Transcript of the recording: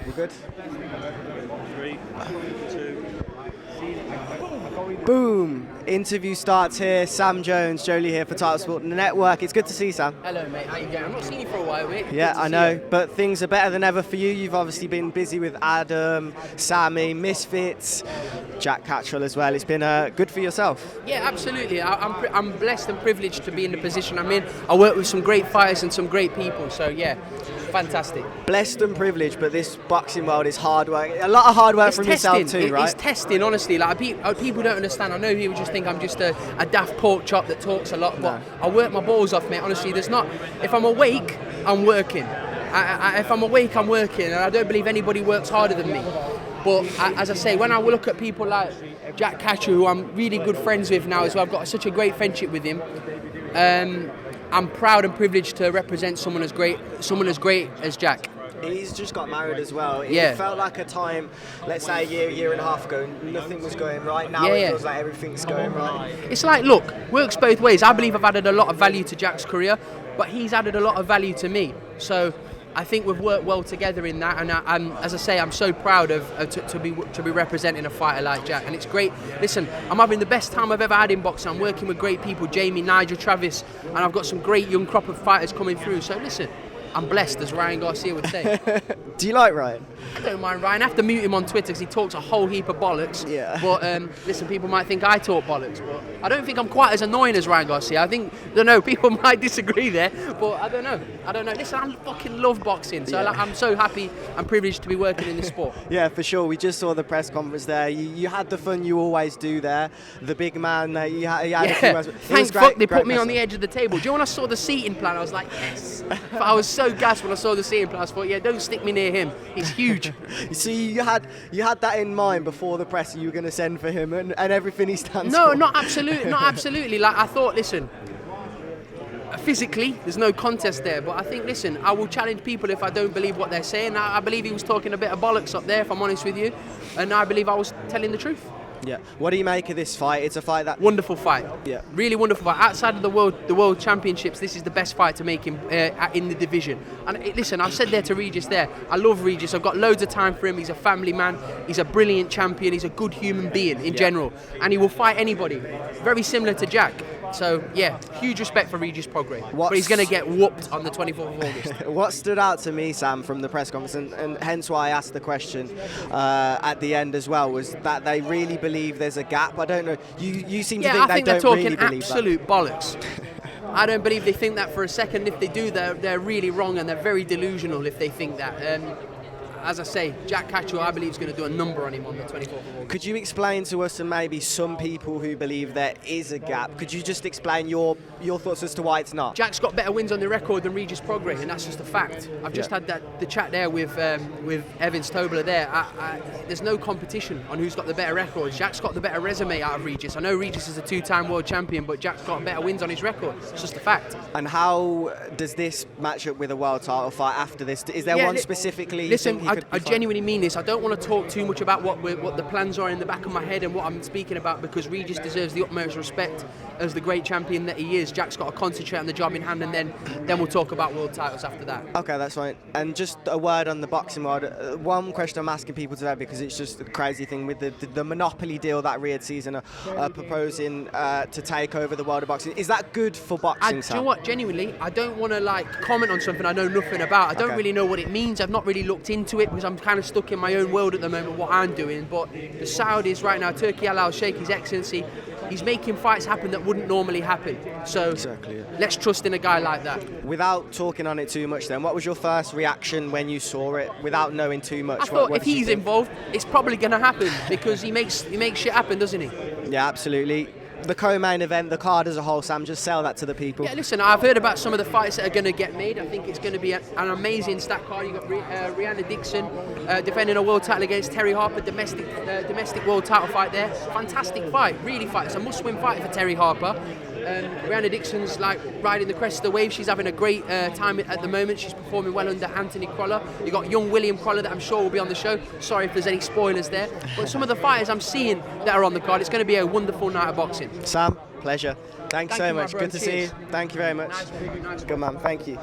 We're good? 3, 2. Boom! Interview starts here. Sam Jones, Jolie here for Title Sport Network. It's good to see you, Sam. Hello, mate. How you going? I've not seen you for a while, mate. Yeah, I know, but things are better than ever for you. You've obviously been busy with Adam, Sammy, Misfits, Jack Catteralls as well. It's been good for yourself. Yeah, absolutely. I'm blessed and privileged to be in the position I'm in. I work with some great fighters and some great people, so yeah, fantastic. Blessed and privileged, but this boxing world is hard work. A lot of hard work from yourself too, right? It's testing, honestly. Like people don't understand. I know people just think I'm just a daft pork chop that talks a lot, but I work my balls off, mate. Honestly, there's not. If I'm awake, I'm working. If I'm awake, I'm working, and I don't believe anybody works harder than me. But as I say, when I look at people like Jack Catteralls, who I'm really good friends with now as well, I've got such a great friendship with him. I'm proud and privileged to represent someone as great as Jack. He's just got married as well. It felt like a time, let's say a year and a half ago, nothing was going right. Now it feels like everything's going right. It's like, look, works both ways. I believe I've added a lot of value to Jack's career, but he's added a lot of value to me. So I think we've worked well together in that, and as I say, I'm so proud to be representing a fighter like Jack, and it's great. Listen, I'm having the best time I've ever had in boxing. I'm working with great people, Jamie, Nigel, Travis, and I've got some great young crop of fighters coming through. So listen, I'm blessed, as Ryan Garcia would say. Do you like Ryan? I don't mind Ryan. I have to mute him on Twitter because he talks a whole heap of bollocks. Yeah. But listen, people might think I talk bollocks, but I don't think I'm quite as annoying as Ryan Garcia. I think, I don't know, people might disagree there, but I don't know. Listen, I fucking love boxing, so I'm so happy and privileged to be working in this sport. Yeah, for sure. We just saw the press conference there. You had the fun you always do there. The big man, you had a few moments. Thank fuck they put me on the edge of the table. Do you know when I saw the seating plan, I was like, yes. But I was so gassed when I saw the seating plan. I thought, yeah, don't stick me near him. He's huge. You see, you had that in mind before the press. You were going to send for him and everything he stands for. No, not absolutely. Like, I thought, listen, physically, there's no contest there. But I think, listen, I will challenge people if I don't believe what they're saying. I believe he was talking a bit of bollocks up there, if I'm honest with you. And I believe I was telling the truth. Yeah. What do you make of this fight? It's a fight that... Wonderful fight. Yeah. Really wonderful fight. Outside of the world championships, this is the best fight to make him in the division. And listen, I've said there to Regis there, I love Regis. I've got loads of time for him. He's a family man. He's a brilliant champion. He's a good human being in general. And he will fight anybody. Very similar to Jack. So, yeah, huge respect for Regis Prograis. But he's going to get whooped on the 24th of August. What stood out to me, Sam, from the press conference, and hence why I asked the question at the end as well, was that they really believe there's a gap. I don't know. You seem to think they don't really believe that. Yeah, I think they're talking absolute bollocks. I don't believe they think that for a second. If they do, they're really wrong, and they're very delusional if they think that. As I say, Jack Catteralls, I believe, is going to do a number on him on the 24th of August. Could you explain to us and maybe some people who believe there is a gap? Could you just explain your thoughts as to why it's not? Jack's got better wins on the record than Regis Prograis, and that's just a fact. I've just had the chat there with Evans Tobler there. There's no competition on who's got the better records. Jack's got the better resume out of Regis. I know Regis is a two-time world champion, but Jack's got better wins on his record. It's just a fact. And how does this match up with a world title fight after this? Is there one specifically? Listen, I genuinely mean this. I don't want to talk too much about what the plans are in the back of my head and what I'm speaking about, because Regis deserves the utmost respect as the great champion that he is. Jack's got to concentrate on the job in hand, and then we'll talk about world titles after that. Okay, that's fine. And just a word on the boxing world. One question I'm asking people today, because it's just a crazy thing with the monopoly deal that Riyadh Season are proposing to take over the world of boxing. Is that good for boxing, Do you know what? Genuinely, I don't want to comment on something I know nothing about. I don't really know what it means. I've not really looked into it because I'm kind of stuck in my own world at the moment, what I'm doing. But the Saudis right now, Turki Al Sheikh, His Excellency, he's making fights happen that wouldn't normally happen. So let's trust in a guy like that. Without talking on it too much then, what was your first reaction when you saw it, without knowing too much? I thought if he's involved, it's probably going to happen, because he makes shit happen, doesn't he? Yeah, absolutely. The co-main event, the card as a whole, Sam, just sell that to the people. Yeah, listen, I've heard about some of the fights that are going to get made. I think it's going to be an amazing stat card. You've got Rihanna Dixon defending a world title against Terry Harper, domestic world title fight there. Fantastic fight, really fight. It's a must-win fight for Terry Harper. Rihanna Dixon's riding the crest of the wave. She's having a great time at the moment. She's performing well under Anthony Crolla. You've got young William Crolla that I'm sure will be on the show. Sorry if there's any spoilers there. But some of the fighters I'm seeing that are on the card, it's going to be a wonderful night of boxing. Sam, pleasure. Thanks so much. Good to see you. Thank you very much. Nice. Good man. Thank you.